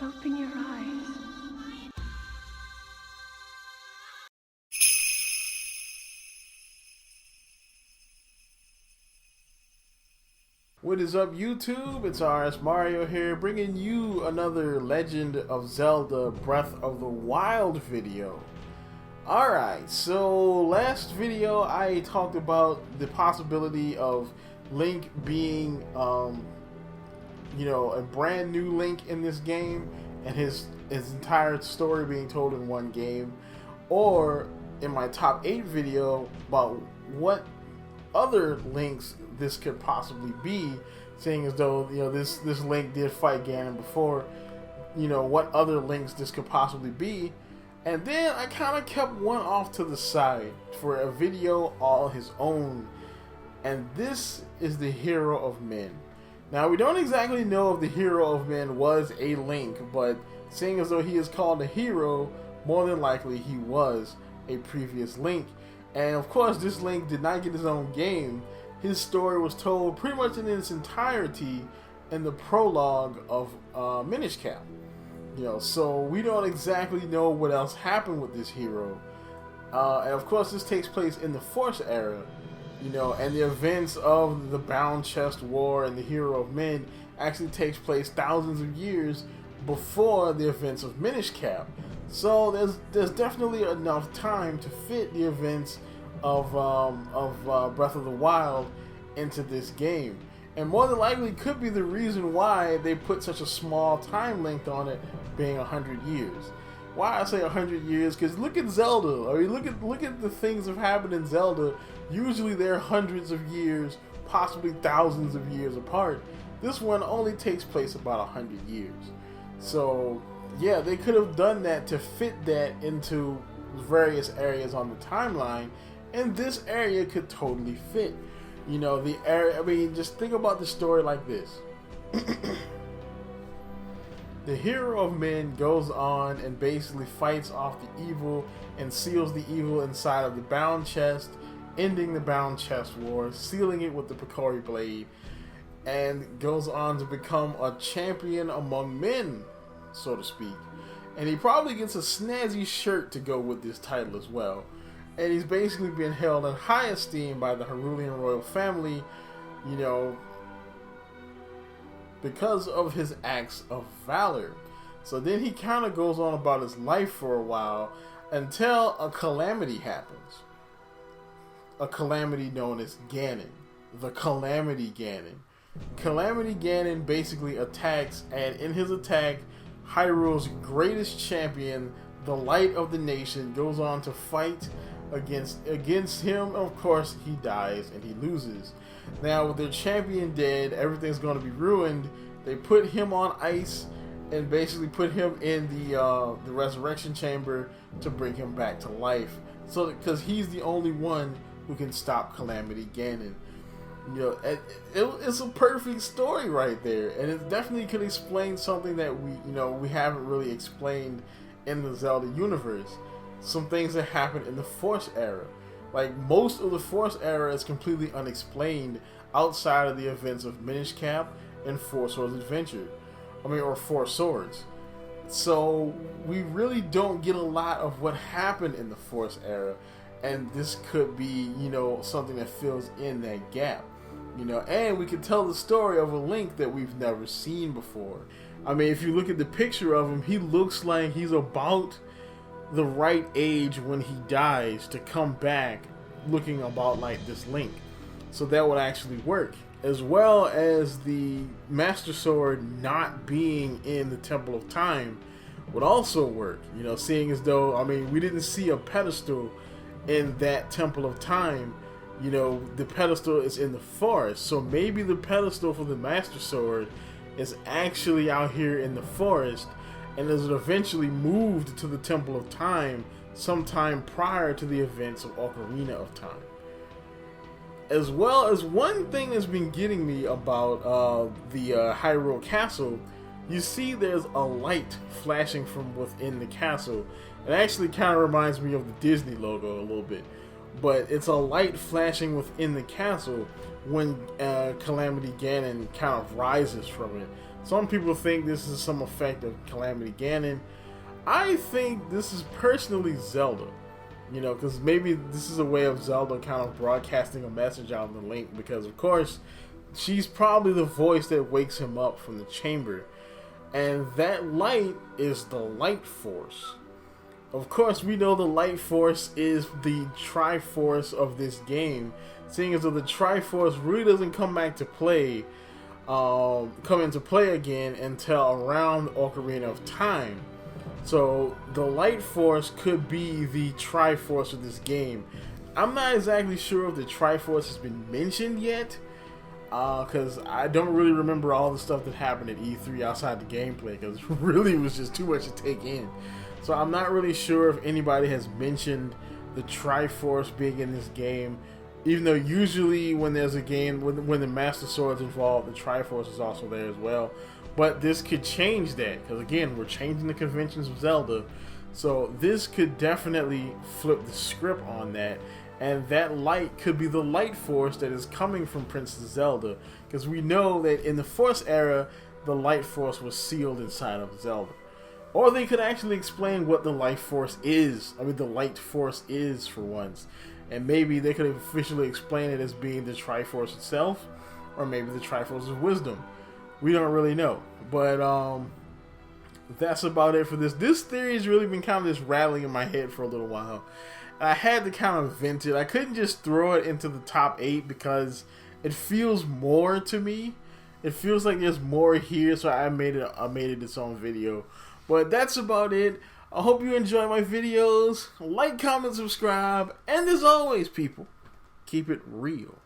Open your eyes. What is up, YouTube? It's Rsmario here, bringing you another Legend of Zelda Breath of the Wild video. Alright, so last video I talked about the possibility of Link being, a brand new Link in this game, and his entire story being told in one game, or in my top 8 video about what other Links this could possibly be, seeing as though this Link did fight Ganon before. What other Links this could possibly be. And then I kind of kept one off to the side for a video all his own, and this is the Hero of Men. Now, we don't exactly know if the Hero of Men was a Link, but seeing as though he is called a hero, more than likely he was a previous Link. And of course, this Link did not get his own game. His story was told pretty much in its entirety in the prologue of Minish Cap. So we don't exactly know what else happened with this hero. And of course, this takes place in the Force era. And the events of the Bound Chest War and the Hero of Men actually takes place thousands of years before the events of Minish Cap. So there's definitely enough time to fit the events of Breath of the Wild into this game, and more than likely could be the reason why they put such a small time length on it, being 100 years. Why I say 100 years? Because look at Zelda. I mean, look at the things that have happened in Zelda. Usually they're hundreds of years, possibly thousands of years apart. This one only takes place about 100 years. So yeah, they could have done that to fit that into various areas on the timeline, and this area could totally fit. The area, I mean, just think about the story like this. The Hero of Men goes on and basically fights off the evil and seals the evil inside of the Bound Chest, ending the Bound Chest War, sealing it with the Picori Blade, and goes on to become a champion among men, so to speak. And he probably gets a snazzy shirt to go with this title as well. And he's basically been held in high esteem by the Hyrulean royal family, because of his acts of valor. So then he kind of goes on about his life for a while until a calamity happens. A calamity known as Ganon. The Calamity Ganon. Calamity Ganon basically attacks, and in his attack, Hyrule's greatest champion, the light of the nation, goes on to fight against him. Of course, he dies and he loses. Now, with their champion dead, everything's going to be ruined. They put him on ice and basically put him in the resurrection chamber to bring him back to life. So, because he's the only one who can stop Calamity Ganon. It's a perfect story right there, and it definitely could explain something that we haven't really explained in the Zelda universe. Some things that happened in the Force era. Like, most of the Force era is completely unexplained outside of the events of Minish Cap and Four Swords Adventure. Or Four Swords. So we really don't get a lot of what happened in the Force era, and this could be, something that fills in that gap. And we can tell the story of a Link that we've never seen before. I mean, if you look at the picture of him, he looks like he's about the right age when he dies to come back looking about like this Link. So that would actually work. As well as the Master Sword not being in the Temple of Time would also work. Seeing as though, we didn't see a pedestal in that Temple of Time. The pedestal is in the forest. So maybe the pedestal for the Master Sword is actually out here in the forest, and is eventually moved to the Temple of Time sometime prior to the events of Ocarina of Time. As well as one thing that's been getting me about the Hyrule Castle, you see there's a light flashing from within the castle. It actually kind of reminds me of the Disney logo a little bit. But it's a light flashing within the castle when Calamity Ganon kind of rises from it. Some people think this is some effect of Calamity Ganon. I think this is personally Zelda. You know, because maybe this is a way of Zelda kind of broadcasting a message out of the Link, because of course she's probably the voice that wakes him up from the chamber, and that light is the light force. Of course, we know the light force is the Triforce of this game, seeing as though the Triforce really doesn't come into play again until around Ocarina of Time. So the light force could be the Triforce of this game. I'm not exactly sure if the Triforce has been mentioned yet, because I don't really remember all the stuff that happened at E3 outside the gameplay, because really it was just too much to take in. So I'm not really sure if anybody has mentioned the Triforce being in this game, even though usually when there's a game, when the Master Sword's involved, the Triforce is also there as well. But this could change that, because again, we're changing the conventions of Zelda. So this could definitely flip the script on that. And that light could be the light force that is coming from Princess Zelda. Because we know that in the Force era, the light force was sealed inside of Zelda. Or they could actually explain what the light force is. I mean, the light force is for once. And maybe they could officially explain it as being the Triforce itself. Or maybe the Triforce of Wisdom. We don't really know. But that's about it for this. This theory has really been kind of just rattling in my head for a little while. I had to kind of vent it. I couldn't just throw it into the top 8 because it feels more to me. It feels like there's more here, so I made it its own video. But that's about it. I hope you enjoy my videos. Like, comment, subscribe, and as always, people, keep it real.